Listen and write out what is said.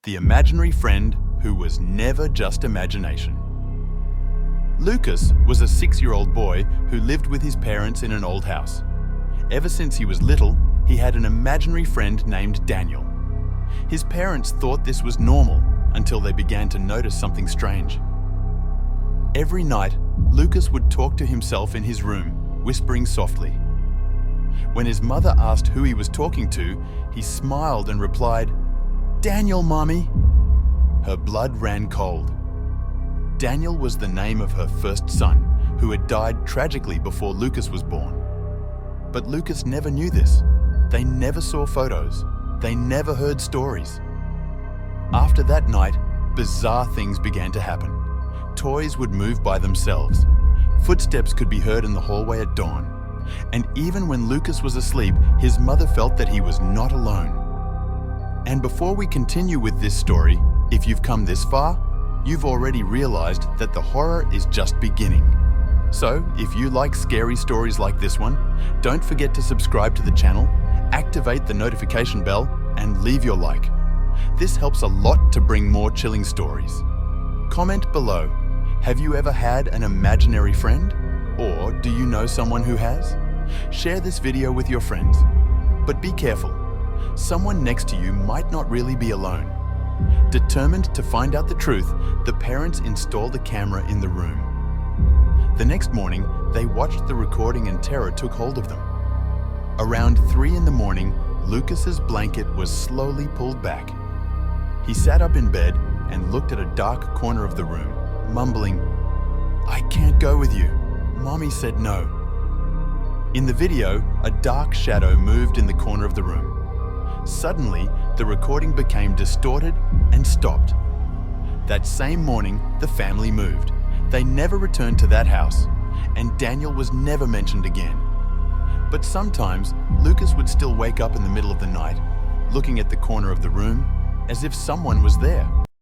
the imaginary friend who was never just imagination. Lucas was a 6-year-old boy who lived with his parents in an old house. Ever since he was little, he had an imaginary friend named Daniel. His parents thought this was normal until they began to notice something strange. Every night, Lucas would talk to himself in his room, whispering softly. When his mother asked who he was talking to, he smiled and replied, "Daniel, Mommy." Her blood ran cold. Daniel was the name of her first son, who had died tragically before Lucas was born. But Lucas never knew this. They never saw photos. They never heard stories. After that night, bizarre things began to happen. Toys would move by themselves. Footsteps could be heard in the hallway at dawn. And even when Lucas was asleep, his mother felt that he was not alone. And before we continue with this story, if you've come this far, you've already realized that the horror is just beginning. So, if you like scary stories like this one, don't forget to subscribe to the channel, activate the notification bell, and leave your like. This helps a lot to bring more chilling stories. Comment below. Have you ever had an imaginary friend? Or do you know someone who has? Share this video with your friends. But be careful. Someone next to you might not really be alone. Determined to find out the truth, the parents installed a camera in the room. The next morning, they watched the recording and terror took hold of them. Around 3 in the morning, Lucas's blanket was slowly pulled back. He sat up in bed and looked at a dark corner of the room, mumbling, "I can't go with you. Mommy said no." In the video, a dark shadow moved in the corner of the room. Suddenly, the recording became distorted and stopped. That same morning, the family moved. They never returned to that house, and Daniel was never mentioned again. But sometimes, Lucas would still wake up in the middle of the night, looking at the corner of the room as if someone was there.